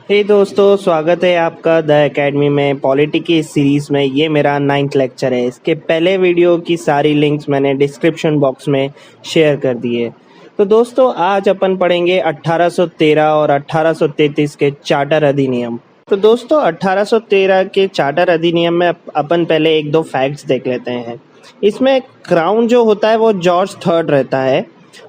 हे दोस्तों, स्वागत है आपका द एकेडमी में पॉलिटी की इस सीरीज़ में। ये मेरा 9th लेक्चर है। इसके पहले वीडियो की सारी लिंक्स मैंने डिस्क्रिप्शन बॉक्स में शेयर कर दी है। तो दोस्तों, आज अपन पढ़ेंगे 1813 और 1833 के चार्टर अधिनियम। तो दोस्तों, 1813 के चार्टर अधिनियम में अपन पहले एक दो फैक्ट्स देख लेते हैं। इसमें क्राउन जो होता है वो जॉर्ज थर्ड रहता है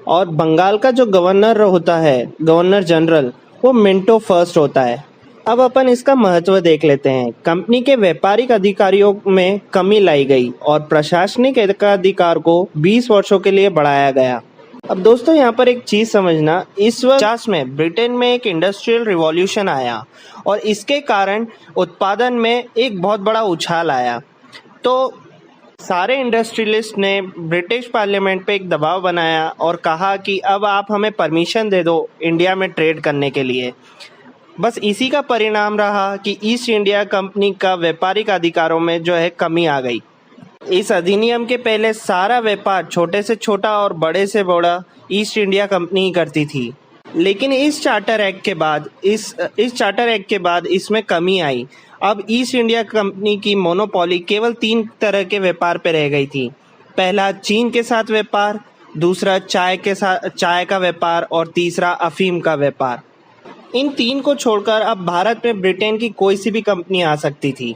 और बंगाल का जो गवर्नर होता है, गवर्नर जनरल, वो मिंटो फर्स्ट होता है। अब अपन इसका महत्व देख लेते हैं। कंपनी के व्यापारिक अधिकारियों में कमी लाई गई और प्रशासनिक एकाधिकार को 20 वर्षों के लिए बढ़ाया गया। अब दोस्तों, यहाँ पर एक चीज समझना, इस वर्ष 50 में ब्रिटेन में एक इंडस्ट्रियल रिवॉल्यूशन आया और इसके कारण उत्पादन में एक बहुत बड़ा उछाल आया। तो सारे इंडस्ट्रियलिस्ट ने ब्रिटिश पार्लियामेंट पे एक दबाव बनाया और कहा कि अब आप हमें परमिशन दे दो इंडिया में ट्रेड करने के लिए। बस इसी का परिणाम रहा कि ईस्ट इंडिया कंपनी का व्यापारिक अधिकारों में जो है कमी आ गई। इस अधिनियम के पहले सारा व्यापार छोटे से छोटा और बड़े से बड़ा ईस्ट इंडिया कंपनी ही करती थी, लेकिन इस चार्टर एक्ट के बाद इसमें कमी आई। अब ईस्ट इंडिया कंपनी की मोनोपोली केवल 3 तरह के व्यापार पे रह गई थी। पहला चीन के साथ व्यापार, दूसरा चाय का व्यापार और तीसरा अफीम का व्यापार। इन 3 को छोड़कर अब भारत में ब्रिटेन की कोई सी भी कंपनी आ सकती थी।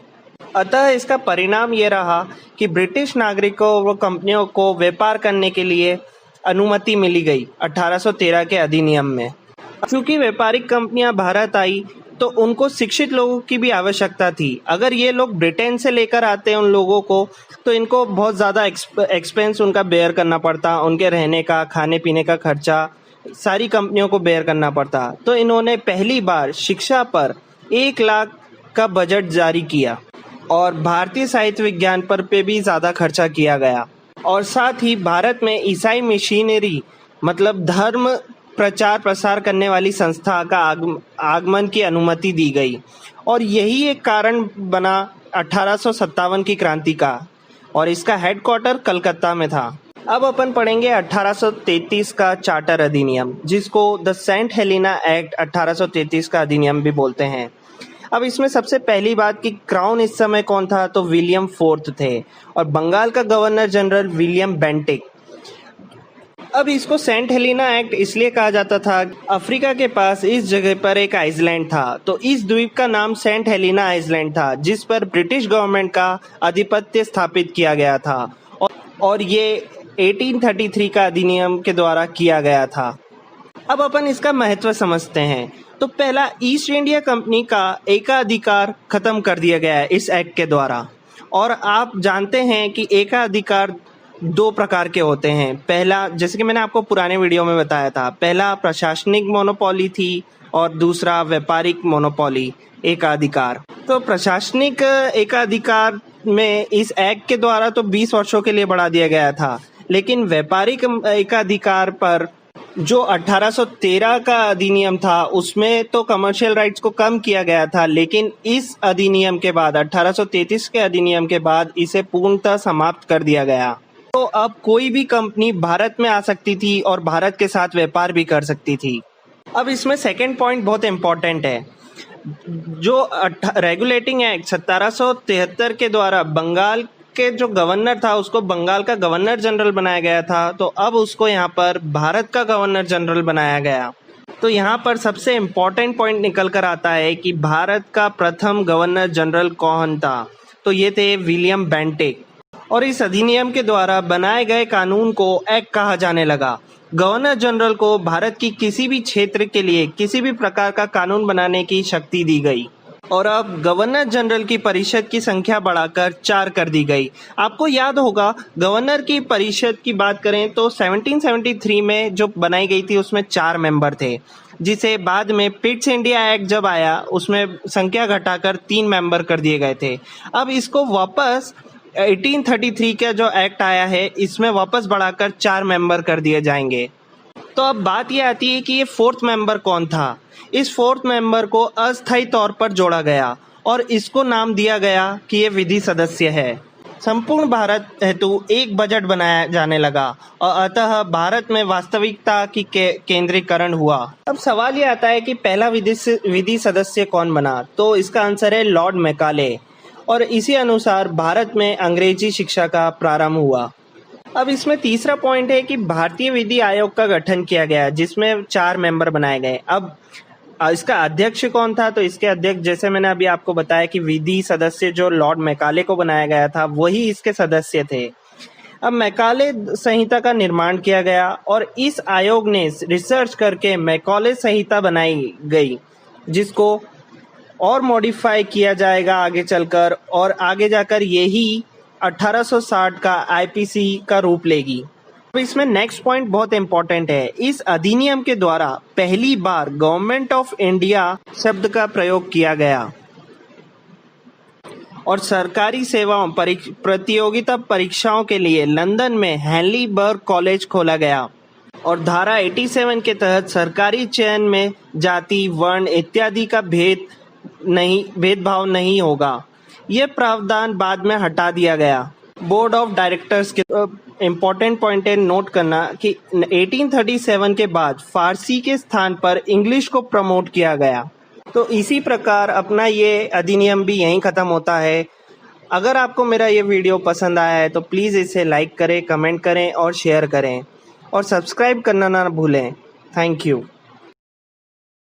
अतः इसका परिणाम ये रहा कि ब्रिटिश नागरिकों व कंपनियों को व्यापार करने के लिए अनुमति मिली गई 1813 के अधिनियम में। चूंकि व्यापारिक कंपनियां भारत आई तो उनको शिक्षित लोगों की भी आवश्यकता थी। अगर ये लोग ब्रिटेन से लेकर आते उन लोगों को, तो इनको बहुत ज़्यादा एक्सपेंस उनका बेयर करना पड़ता, उनके रहने का, खाने पीने का खर्चा सारी कंपनियों को बेयर करना पड़ता। तो इन्होंने पहली बार शिक्षा पर 1 लाख का बजट जारी किया और भारतीय साहित्य विज्ञान पर भी ज़्यादा खर्चा किया गया। और साथ ही भारत में ईसाई मिशनरी मतलब धर्म प्रचार प्रसार करने वाली संस्था का आगमन की अनुमति दी गई और यही एक कारण बना 1857 की क्रांति का, और इसका हेडक्वार्टर कलकत्ता में था। अब अपन पढ़ेंगे 1833 का चार्टर अधिनियम, जिसको द सेंट हेलेना एक्ट 1833 का अधिनियम भी बोलते हैं। अब इसमें सबसे पहली बात कि क्राउन इस समय कौन था, तो विलियम फोर्थ थे और बंगाल का गवर्नर जनरल विलियम बेंटिक। अब इसको सेंट हेलेना एक्ट इसलिए कहा जाता था, अफ्रीका के पास इस जगह पर एक आइसलैंड था, तो इस द्वीप का नाम सेंट हेलेना आइसलैंड था, जिस पर ब्रिटिश गवर्नमेंट का आधिपत्य स्थापित किया गया था और ये 1833 का अधिनियम के द्वारा किया गया था। अब अपन इसका महत्व समझते हैं। तो पहला, ईस्ट इंडिया कंपनी का एकाधिकार खत्म कर दिया गया है इस एक्ट के द्वारा। और आप जानते हैं कि एकाधिकार 2 प्रकार के होते हैं। पहला, जैसे कि मैंने आपको पुराने वीडियो में बताया था, पहला प्रशासनिक मोनोपोली थी और दूसरा व्यापारिक मोनोपोली एकाधिकार। तो प्रशासनिक एकाधिकार में इस एक्ट के द्वारा तो 20 वर्षों के लिए बढ़ा दिया गया था, लेकिन व्यापारिक एकाधिकार पर जो 1813 का अधिनियम था उसमें तो कमर्शियल राइट्स को कम किया गया था, लेकिन इस अधिनियम के बाद 1833 के अधिनियम के बाद इसे पूर्णतः समाप्त कर दिया गया। तो अब कोई भी कंपनी भारत में आ सकती थी और भारत के साथ व्यापार भी कर सकती थी। अब इसमें सेकंड पॉइंट बहुत इंपॉर्टेंट है। जो रेगुलेटिंग एक्ट 1773 के द्वारा बंगाल के जो गवर्नर था उसको बंगाल का गवर्नर जनरल बनाया गया था, तो अब उसको यहाँ पर भारत का गवर्नर जनरल बनाया गया। तो यहाँ पर सबसे इम्पोर्टेंट पॉइंट निकल कर आता है कि भारत का प्रथम गवर्नर जनरल कौन था, तो ये थे विलियम बेंटिक। और इस अधिनियम के द्वारा बनाए गए कानून को एक्ट कहा जाने लगा। गवर्नर जनरल को भारत की किसी भी क्षेत्र के लिए किसी भी प्रकार का कानून बनाने की शक्ति दी गई और अब गवर्नर जनरल की परिषद की संख्या बढ़ाकर 4 कर दी गई। आपको याद होगा, गवर्नर की परिषद की बात करें तो 1773 में जो बनाई गई थी उसमें 4 मेंबर थे, जिसे बाद में पिट्स इंडिया एक्ट जब आया उसमें संख्या घटाकर 3 मेंबर कर दिए गए थे। अब इसको वापस 1833 का जो एक्ट आया है इसमें वापस बढ़ाकर 4 मेंबर कर दिए जाएंगे। तो अब बात ये आती है कि ये 4th मेंबर कौन था। इस 4th मेंबर को अस्थायी तौर पर जोड़ा गया और इसको नाम दिया गया कि ये विधि सदस्य है। संपूर्ण भारत हेतु एक बजट बनाया जाने लगा और अतः भारत में वास्तविकता की केंद्रीकरण हुआ। अब सवाल ये आता है कि पहला विधि सदस्य कौन बना, तो इसका आंसर है लॉर्ड मैकाले और इसी अनुसार भारत में अंग्रेजी शिक्षा का प्रारंभ हुआ। अब इसमें तीसरा पॉइंट है कि भारतीय विधि आयोग का गठन किया गया जिसमें 4 मेंबर बनाए गए। अब इसका अध्यक्ष कौन था, तो इसके अध्यक्ष जैसे मैंने अभी आपको बताया कि विधि सदस्य जो लॉर्ड मैकाले को बनाया गया था वही इसके सदस्य थे। अब मैकाले संहिता का निर्माण किया गया और इस आयोग ने रिसर्च करके मैकाले संहिता बनाई गई जिसको और मॉडिफाई किया जाएगा आगे चलकर और आगे जाकर यही 1860 का आईपीसी का रूप लेगी। अब इसमें नेक्स्ट पॉइंट बहुत इंपॉर्टेंट है। इस अधिनियम के द्वारा पहली बार गवर्नमेंट ऑफ इंडिया शब्द का प्रयोग किया गया और सरकारी सेवाओं प्रतियोगिता परीक्षाओं के लिए लंदन में हेनली बर्ग कॉलेज खोला गया और धारा 87 के तहत सरकारी चयन में जाति, वर्ण इत्यादि का भेदभाव नहीं होगा। यह प्रावधान बाद में हटा दिया गया। बोर्ड ऑफ डायरेक्टर्स के इम्पोर्टेंट पॉइंट है नोट करना कि 1837 के बाद फारसी के स्थान पर इंग्लिश को प्रमोट किया गया। तो इसी प्रकार अपना ये अधिनियम भी यहीं ख़त्म होता है। अगर आपको मेरा ये वीडियो पसंद आया है तो प्लीज़ इसे लाइक करें, कमेंट करें और शेयर करें और सब्सक्राइब करना ना भूलें। Thank you.